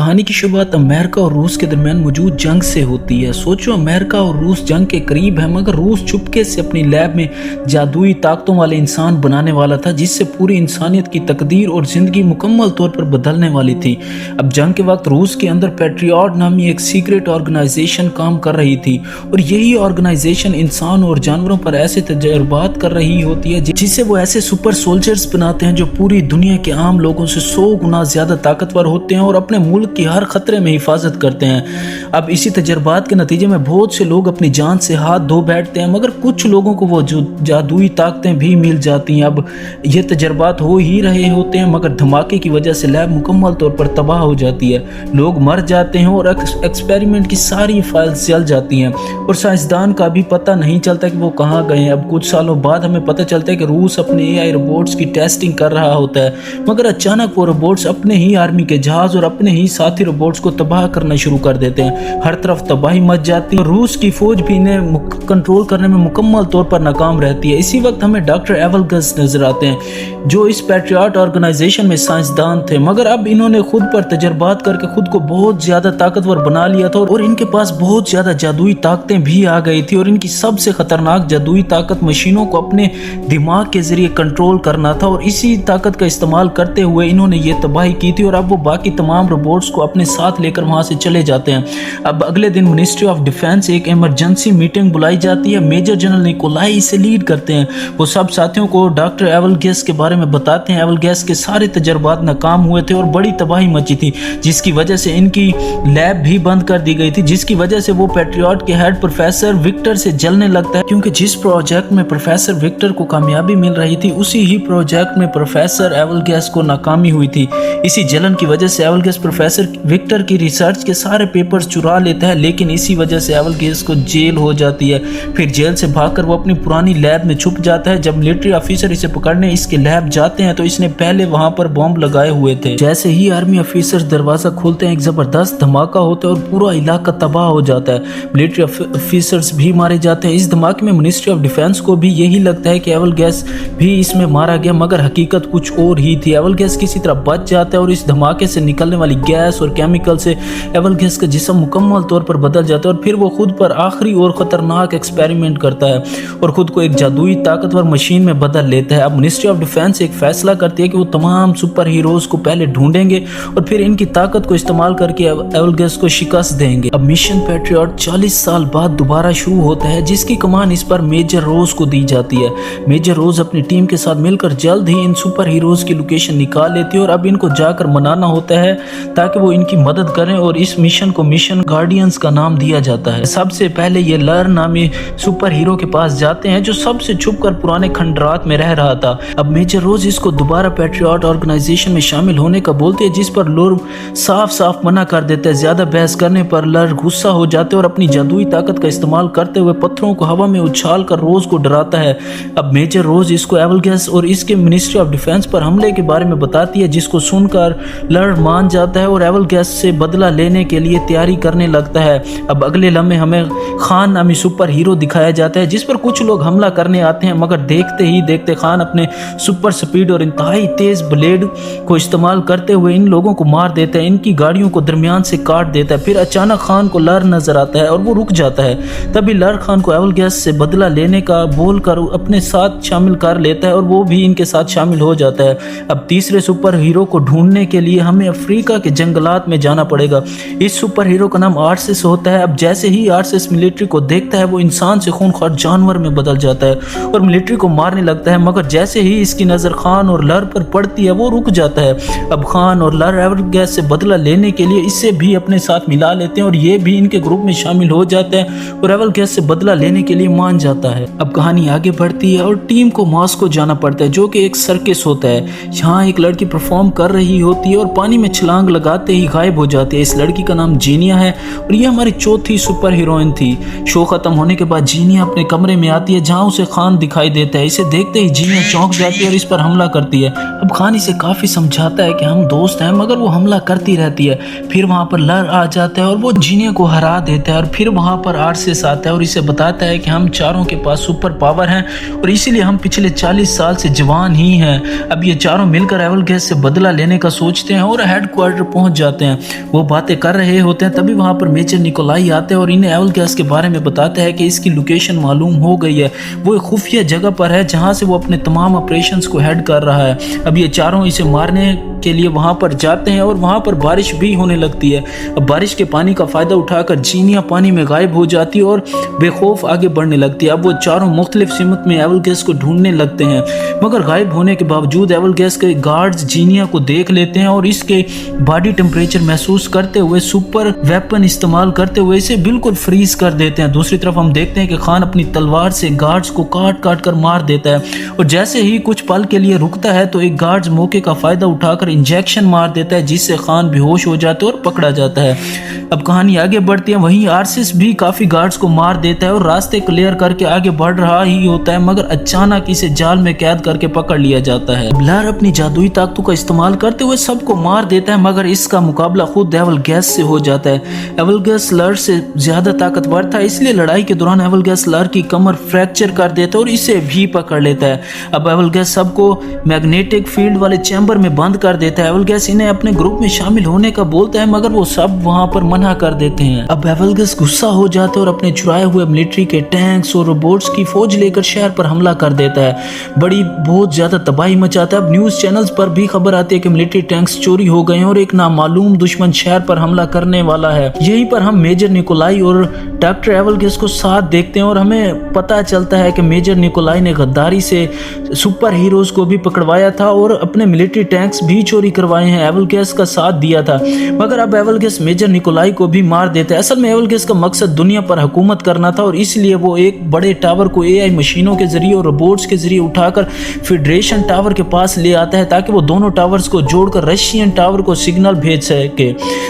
कहानी की शुरुआत अमेरिका और रूस के दरमियान मौजूद जंग से होती है। सोचो अमेरिका और रूस जंग के करीब है, मगर रूस चुपके से अपनी लैब में जादुई ताकतों वाले इंसान बनाने वाला था जिससे पूरी इंसानियत की तकदीर और जिंदगी मुकम्मल तौर पर बदलने वाली थी। अब जंग के वक्त रूस के अंदर पैट्रियट नामी एक सीक्रेट ऑर्गेनाइजेशन काम कर रही थी और यही ऑर्गेनाइजेशन इंसान और जानवरों पर ऐसे तजुर्बात कर रही होती है जिससे वो ऐसे सुपर सोल्जर्स बनाते हैं जो पूरी दुनिया के आम लोगों से 100 गुना ज्यादा ताकतवर होते हैं और अपने मुल्क की हर खतरे में हिफाजत करते हैं। अब इसी तजर्बात के नतीजे में बहुत से लोग अपनी जान से हाथ धो बैठते हैं, मगर कुछ लोगों को वो जो जादुई ताकतें भी मिल जाती हैं। अब ये तजर्बात हो ही रहे होते हैं, मगर धमाके की वजह से लैब मुकम्मल तौर पर तबाह हो जाती है, लोग मर जाते हैं और एक्सपेरिमेंट की सारी फाइल्स जल जाती हैं और साइंसदान का भी पता नहीं चलता कि वो कहाँ गए हैं। अब कुछ सालों बाद हमें पता चलता है कि रूस अपने AI रोबोट्स की टेस्टिंग कर रहा होता है, मगर अचानक वो रोबोट्स अपने ही आर्मी के जहाज और अपने ही साथी रोबोट्स को तबाह करना शुरू कर देते हैं। हर तरफ तबाही मच जाती है और रूस की फौज भी इन्हें कंट्रोल करने में मुकम्मल तौर पर नाकाम रहती है। इसी वक्त हमें डॉक्टर एवलगस नजर आते हैं जो इस पैट्रियट ऑर्गेनाइजेशन में साइंसदान थे, मगर अब इन्होंने खुद पर तजर्बात करके खुद को बहुत ज्यादा ताकतवर बना लिया था और इनके पास बहुत ज्यादा जादुई ताकतें भी आ गई थी और इनकी सबसे खतरनाक जादुई ताकत मशीनों को अपने दिमाग के जरिए कंट्रोल करना था और इसी ताकत का इस्तेमाल करते हुए इन्होंने ये तबाही की थी और अब वो बाकी तमाम रोबोट्स को अपने साथ लेकर वहां से चले जाते हैं। अब अगले दिन मिनिस्ट्री ऑफ डिफेंस एक इमरजेंसी मीटिंग बुलाई जाती है। मेजर जनरल निकोलाई इसे लीड करते हैं। वो सब साथियों को डॉक्टर एवलगैस के बारे में बताते हैं। एवलगैस के सारे तजर्बात नाकाम हुए थे और बड़ी तबाही मची थी, जिसकी वजह से इनकी लैब भी बंद कर दी गई थी, जिसकी वजह से वो पैट्रियट के हेड प्रोफेसर विक्टर से जलने लगता है, क्योंकि जिस प्रोजेक्ट में प्रोफेसर विक्टर को कामयाबी मिल रही थी उसी ही प्रोजेक्ट में प्रोफेसर एवलगैस को नाकामी हुई थी। इसी जलन की वजह से एवलगैस प्रोफेसर विक्टर की रिसर्च के सारे पेपर्स चुरा लेता है, लेकिन इसी वजह से एवलगैस को जेल हो जाती है। फिर जेल से भागकर वो अपनी पुरानी लैब में छुप जाता है। जब मिलिट्री ऑफिसर इसे पकड़ने इसके लैब जाते हैं तो इसने पहले वहां पर बॉम्ब लगाए हुए थे। जैसे ही आर्मी ऑफिसर्स दरवाजा खोलते हैं एक जबरदस्त धमाका होता है और पूरा इलाका तबाह हो जाता है। मिलिट्री ऑफिसर्स भी मारे जाते हैं। इस धमाके में मिनिस्ट्री ऑफ डिफेंस को भी यही लगता है कि एवलगैस भी इसमें मारा गया, मगर हकीकत कुछ और ही थी। एवलगैस किसी तरह बच जाता है और इस धमाके से निकलने वाली गैस और केमिकल से एवलगैस का जिस्म मुकम्मल तौर पर बदल जाता है और फिर वो खुद पर आखिरी और खतरनाक एक्सपेरिमेंट करता है और खुद को एक जादुई ताकतवर मशीन में बदल लेता है। अब मिनिस्ट्री ऑफ डिफेंस एक फैसला करती है कि वो तमाम सुपर हीरोज को पहले ढूंढेंगे और फिर इनकी ताकत को इस्तेमाल करके एवलगैस को शिकस्त देंगे। अब मिशन पैट्रियट 40 साल बाद दोबारा शुरू होता है, जिसकी कमान इस पर मेजर रोज को दी जाती है। मेजर रोज अपनी टीम के साथ मिलकर जल्द ही इन सुपर हीरोज की लोकेशन निकाल लेती है और अब इनको जाकर मनाना होता है ताकि वो इनकी मदद करें और इस मिशन को मिशन गार्डियंस का नाम दिया जाता है। सबसे पहले ये लर नामी सुपर हीरो के पास जाते हैं जो सबसे छुपकर पुराने खंडरात में रह रहा था। अब मेजर रोज इसको दोबारा पैट्रियट ऑर्गेनाइजेशन में शामिल होने का बोलते हैं, जिस पर लर साफ साफ मना कर देता है। ज्यादा बहस करने पर लर गुस्सा हो जाते हैं और अपनी जादुई ताकत का इस्तेमाल करते हुए पत्थरों को हवा में उछाल कर रोज को डराता है। अब मेजर रोज इसको एवलगैस और इसके मिनिस्ट्री ऑफ डिफेंस पर हमले के बारे में बताती है, जिसको सुनकर लर मान जाता है और एवलगैस से बदला लेने के लिए तैयारी करने लगता है। अब अगले लम्हे हमें खान नामी सुपर हीरो दिखाया जाता है, जिस पर कुछ लोग हमला करने आते हैं, मगर देखते ही देखते खान अपने सुपर स्पीड और इंतहाई तेज ब्लेड को इस्तेमाल करते हुए इन लोगों को मार देता है, इनकी गाड़ियों को दरमियान से काट देता है। फिर अचानक खान को लर नजर आता है और वो रुक जाता है। तभी लर खान को एवलगैस से बदला लेने का बोलकर अपने साथ शामिल कर लेता है और वो भी इनके साथ शामिल हो जाता है। अब तीसरे सुपर हीरो को ढूंढने के लिए हमें अफ्रीका के जंगलात में जाना पड़ेगा। इस सुपर हीरो का नाम आर्सेस होता है। अब जैसे ही आर्सेस मिलिट्री को देखता है वो इंसान से खूंखार जानवर में बदल जाता है और मिलिट्री को मारने लगता है, मगर जैसे ही इसकी नजर खान और लर पर पड़ती है वो रुक जाता है। अब खान और लर एवलगैस से बदला लेने के लिए इससे भी अपने साथ मिला लेते हैं और ये भी इनके ग्रुप में शामिल हो जाता है और एवलगैस से बदला लेने के लिए मान जाता है। अब कहानी आगे बढ़ती है और टीम को मॉस्को जाना पड़ता है, जो कि एक सर्कस होता है। यहाँ एक लड़की परफॉर्म कर रही होती है और पानी में छलांग लगाते ही गायब हो जाती है। इस लड़की का नाम जीनिया है और ये हमारी चौथी सुपर हीरोइन थी। शो खत्म होने के बाद जीनिया अपने कमरे में आती है जहाँ उसे खान दिखाई देता है। इसे देखते ही जीनिया चौंक जाती है और इस पर हमला करती है। अब खान इसे काफी समझाता है कि हम दोस्त हैं, मगर वो हमला करती रहती है। फिर वहाँ पर लर आ जाता है और वो जीनिया को हरा देता है और फिर वहाँ पर आर्सेस आता है और इसे बताता है कि हम चारों के पास सुपर पावर हैं और इसीलिए हम पिछले 40 साल से जवान ही हैं। अब ये चारों मिलकर एवलगैस से बदला लेने का सोचते हैं और हेडक्वार्टर पहुंच जाते हैं। वो बातें कर रहे होते हैं, तभी वहाँ पर मेजर निकोलाई आते हैं और इन्हें एवल गैस के बारे में बताते हैं कि इसकी लोकेशन मालूम हो गई है। वो एक खुफिया जगह पर है जहाँ से वो अपने तमाम ऑपरेशंस को हेड कर रहा है। अब ये चारों इसे मारने के लिए वहाँ पर जाते हैं और वहाँ पर बारिश भी होने लगती है। अब बारिश के पानी का फ़ायदा उठाकर जीनिया पानी में गायब हो जाती है और बेखौफ आगे बढ़ने लगती है। अब वो चारों मुख्तलिफ सिमत में एवल गैस को ढूंढने लगते हैं, मगर गायब होने के बावजूद एवल गैस के गार्ड्स जीनिया को देख लेते हैं और इसके बॉडी टेम्परेचर महसूस करते हुए सुपर वेपन इस्तेमाल करते हुए इसे बिल्कुल फ्रीज कर देते हैं। दूसरी तरफ हम देखते हैं कि खान अपनी तलवार से गार्ड्स को काट काट कर मार देता है और जैसे ही कुछ पल के लिए रुकता है तो एक गार्ड्स मौके का फ़ायदा उठाकर इंजेक्शन मार देता है, जिससे खान बेहोश हो जाता है और पकड़ा जाता है। अब कहानी आगे बढ़ती है। वहीं आरसिस भी काफ़ी गार्ड्स को मार देता है और रास्ते क्लियर करके आगे बढ़ रहा ही होता है, मगर अचानक इसे जाल में कैद करके पकड़ लिया जाता है। ब्लर अपनी जादुई ताकतों का इस्तेमाल करते हुए सबको मार देता है, मगर इसका मुकाबला खुद एवल गैस से हो जाता है। एवल गैस लर से ज्यादा ताकतवर था, इसलिए लड़ाई के दौरान एवल गैस लर की कमर फ्रैक्चर कर देता है और इसे भी पकड़ लेता है। अब एवल गैस सबको मैग्नेटिक फील्ड वाले चैम्बर में बंद कर देता है। एवल गैस इन्हें अपने ग्रुप में शामिल होने का बोलता है, मगर वो सब वहां पर मना कर देते हैं। अब एवल गैस गुस्सा हो जाता है और अपने चुराए हुए मिलिट्री के टैंक्स और रोबोट्स की फौज लेकर शहर पर हमला कर देता है। बहुत ज्यादा तबाही मचाता है। अब न्यूज चैनल्स पर भी खबर आती है कि मिलिट्री टैंक्स चोरी हो गए हैं और एक नामालूम दुश्मन शहर पर हमला करने वाला है। यहीं पर हम मेजर निकोलाई और डॉक्टर एवल गैस को साथ देखते हैं और हमें पता चलता है कि मेजर निकोलाई ने गद्दारी से सुपर हीरोज को भी पकड़वाया था और अपने मिलिट्री टैंक्स भी चोरी करवाए हैं। एवल गैस का साथ दिया था, मगर अब एवल गैस मेजर निकोलाई को भी मार देता है। असल में एवल गैस का मकसद दुनिया पर हुकूमत करना था और इसलिए वो एक बड़े टावर को एआई मशीनों के जरिए और रोबोट्स के जरिए उठाकर फेडरेशन टावर के पास ले आता है, ताकि वो दोनों टावर्स को जोड़कर रशियन टावर को सिग्नल भेज सके।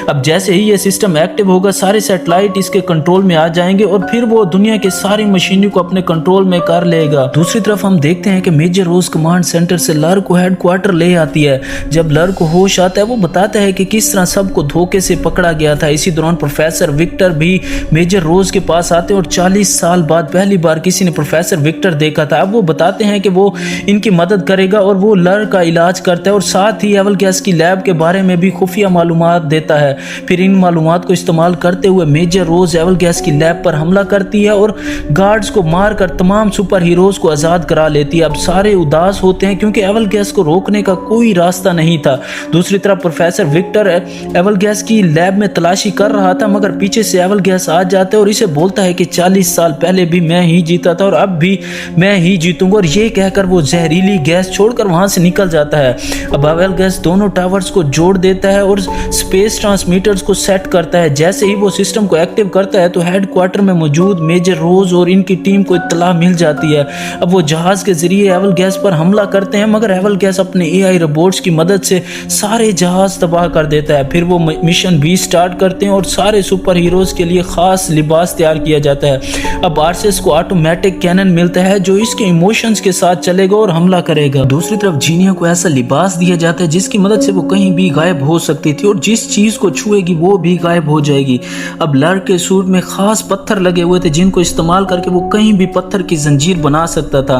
अब जैसे ही ये सिस्टम एक्टिव होगा, सारे सैटेलाइट इसके कंट्रोल में आ जाएंगे और फिर वो दुनिया के सारी मशीनों को अपने कंट्रोल में कर लेगा। दूसरी तरफ हम देखते हैं कि मेजर रोज कमांड सेंटर से लर को हेडक्वार्टर ले आती है। जब लर को होश आता है, वो बताता है कि किस तरह सबको धोखे से पकड़ा गया था। इसी दौरान प्रोफेसर विक्टर भी मेजर रोज के पास आते हैं और 40 साल बाद पहली बार किसी ने प्रोफेसर विक्टर देखा था। अब वो बताते हैं कि वो इनकी मदद करेगा और वो लर का इलाज करता है और साथ ही एवल गैस की लैब के बारे में भी खुफिया मालूमात देता है। फिर इन मालूमात को इस्तेमाल करते हुए मेजर रोज एवल गैस की लैब पर हमला करती है और गार्ड्स को मारकर तमाम सुपर हीरोज को आजाद करा लेती है। अब सारे उदास होते हैं क्योंकि एवल गैस को रोकने का कोई रास्ता नहीं था। दूसरी तरफ प्रोफेसर विक्टर एवल गैस की लैब में तलाशी कर रहा था, मगर पीछे से एवल गैस आ जाता है और इसे बोलता है कि 40 साल पहले भी मैं ही जीता था और अब भी मैं ही जीतूंगा, और ये कहकर वो जहरीली गैस छोड़कर वहां से निकल जाता है। अब एवल गैस दोनों टावर्स को जोड़ देता है और स्पेस ट्रांसमीटर्स को सेट करता है। जैसे ही वो सिस्टम को एक्टिव करता है तो हेडक्वार्टर में मौजूद मेजर रोज और इनकी टीम को इत्तला मिल जाती है। अब वो जहाज के जरिए एवल गैस पर हमला करते हैं, मगर एवल गैस अपने एआई रोबोट्स की मदद से सारे जहाज तबाह कर देता है। फिर वो मिशन भी स्टार्ट करते हैं और सारे सुपर हीरोज के लिए खास लिबास तैयार किया जाता है। अब आरसेस को ऑटोमेटिक कैनन मिलता है जो इसके इमोशंस के साथ चलेगा और हमला करेगा। दूसरी तरफ जीनिया को ऐसा लिबास दिया जाता है जिसकी मदद से वो कहीं भी गायब हो सकती थी और जिस चीज को छुएगी वो भी गायब हो जाएगी। अब लर के सूट में खास पत्थर लगे हुए थे जिनको इस्तेमाल करके वो कहीं भी पत्थर की जंजीर बना सकता था।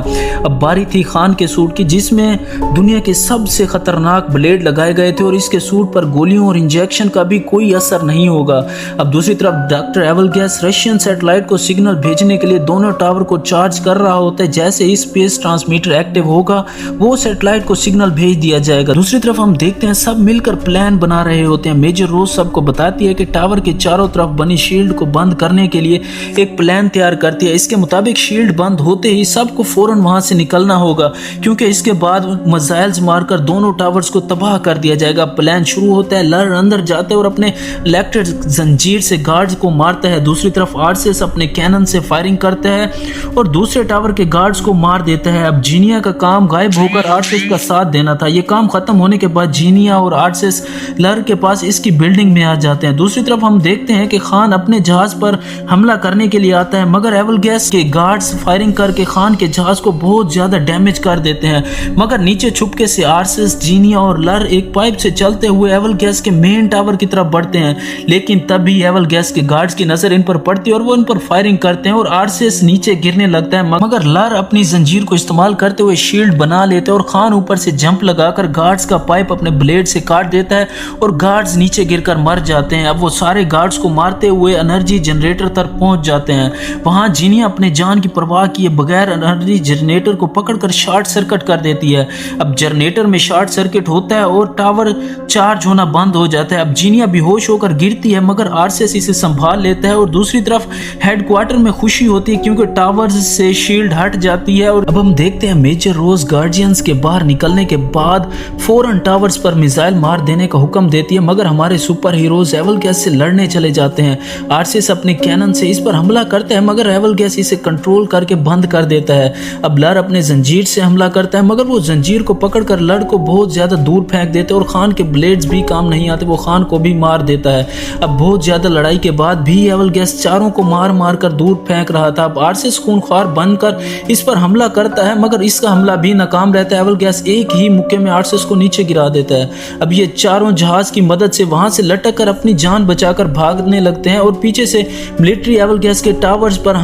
अब बारी थी खान के सूट की, जिसमें दुनिया के सबसे खतरनाक ब्लेड लगाए गए थे और इसके सूट पर गोलियों और इंजेक्शन का भी कोई असर नहीं होगा। अब दूसरी तरफ डॉक्टर एवल गैस रशियन सैटेलाइट को सिग्नल भेजने के लिए दोनों टावर को चार्ज कर रहा होता है। जैसे ही स्पेस ट्रांसमीटर एक्टिव होगा, वो सैटेलाइट को सिग्नल भेज दिया जाएगा। दूसरी तरफ हम देखते हैं सब मिलकर प्लान बना रहे होते हैं। मेजर रोज सबको बताती है कि टावर के चारों तरफ बनी शील्ड को बंद करने के लिए एक प्लान तैयार करती है। इसके मुताबिक शील्ड बंद होते ही सबको फौरन वहां से निकलना होगा, क्योंकि इसके बाद मिसाइल्स मारकर दोनों टावर्स को तबाह कर दिया जाएगा। प्लान शुरू होता है, लर अंदर जाते हैं और अपने इलेक्ट्रिक जंजीर से गार्ड्स को मारता है। दूसरी तरफ आरसेस अपने कैनन से फायरिंग करता है और दूसरे टावर के गार्ड्स को मार देता है। अब जीनिया का काम गायब होकर आरसेस का साथ देना था। ये काम खत्म होने के बाद जीनिया और आरसेस लर के पास इसकी बिल्डिंग में आ जाते हैं। दूसरी तरफ हम देखते हैं कि खान अपने जहाज पर हमला करने के लिए आता है, मगर एवल गैस के गार्ड्स फायरिंग करके खान के जहाज को बहुत ज्यादा डैमेज कर देते हैं। मगर नीचे छुपके से आरसेस, जीनिया और लर एक पाइप से चलते हुए एवल गैस के मेन टावर की तरफ बढ़ते हैं, लेकिन तभी एवल गैस के गार्ड्स की नजर इन पर पड़ती है और वो इन पर फायरिंग करते हैं और आरसेस नीचे गिरने लगता है। मगर लर अपनी जंजीर को इस्तेमाल करते हुए शील्ड बना लेते हैं और खान ऊपर से जंप लगाकर गार्ड्स का पाइप अपने ब्लेड से काट देता है और गार्ड्स नीचे गिरकर मर जाते हैं। अब वो सारे गार्ड्स को मारते हुए एनर्जी जनरेटर तक पहुंच जाते हैं। वहां जीनिया अपने जान की परवाह किए बगैर एनर्जी जनरेटर को पकड़कर शॉर्ट सर्किट कर देती है। अब जनरेटर में शॉर्ट सर्किट होता है और टावर चार्ज होना बंद हो जाता है। अब जीनिया बेहोश होकर गिरती है, मगर आरसीएस इसे संभाल लेता है। और दूसरी तरफ हेडक्वार्टर में खुशी होती है क्योंकि टावर से शील्ड हट जाती है। और अब हम देखते हैं मेजर रोज गार्जियंस के बाहर निकलने के बाद फौरन टावर्स पर मिसाइल मार देने का हुक्म देती है, मगर हमारे सुपर हीरोज एवल गैस से लड़ने चले जाते हैं। आरसीएस अपने कैनन से इस पर हमला करता है, मगर एवल गैस इसे कंट्रोल करके बंद कर देता है। अब लड़ अपने जंजीर से हमला करता है, मगर वो जंजीर को पकड़कर लड़ को बहुत ज्यादा दूर फेंक देते हैं और खान के ब्लेड्स भी काम नहीं आते, वो खान को भी मार देता है। अब बहुत ज्यादा लड़ाई के बाद भी एवल गैस चारों को मार मार कर दूर फेंक रहा था। अब आरसीएस खूनख्वार बनकर इस पर हमला करता है, मगर इसका हमला भी नाकाम रहता है। एवल गैस एक ही मुक्के में आरसीएस को नीचे गिरा देता है। अब ये चारों जहाज की मदद से वहां से लटक कर अपनी जान बचाकर भागने लगते हैं और पीछे से मिलिट्री एवल गैस के टावर्स पर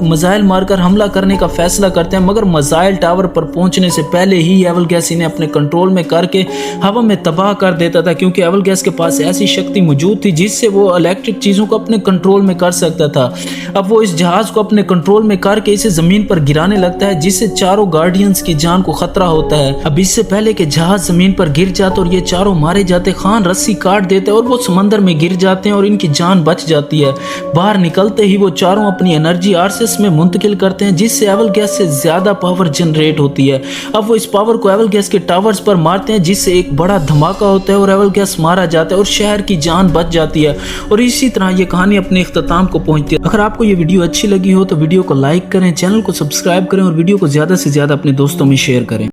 मिसाइल मारकर हमला करने का फैसला करते हैं, मगर मिसाइल टावर पर पहुंचने से पहले ही एवल गैस इन्हें अपने कंट्रोल में करके हवा में तबाह कर देता था, क्योंकि एवल गैस के पास ऐसी शक्ति मौजूद थी जिससे वो इलेक्ट्रिक चीजों को अपने कंट्रोल में कर सकता था। अब वो इस जहाज को अपने कंट्रोल में करके इसे जमीन पर गिराने लगता है, जिससे चारों गार्डियंस की जान को खतरा होता है। अब इससे पहले कि जहाज जमीन पर गिर जाते और ये चारों मारे जाते, खान रस्सी काट देते और वो समंदर में गिर जाते हैं और इनकी जान बच जाती है। बाहर निकलते ही वो चारों अपनी एनर्जी आरसीएस में मुंतकिल करते हैं, जिससे एवल गैस से ज्यादा पावर जनरेट होती है। अब वो इस पावर को एवल गैस के टावर्स पर मारते हैं, जिससे एक बड़ा धमाका होता है और एवल गैस मारा जाता है और शहर की जान बच जाती है। और इसी तरह ये कहानी अपने इख्तिताम को पहुंचती है। अगर आपको ये वीडियो अच्छी लगी हो तो वीडियो को लाइक करें, चैनल को सब्सक्राइब करें और वीडियो को ज्यादा से ज्यादा अपने दोस्तों में शेयर करें।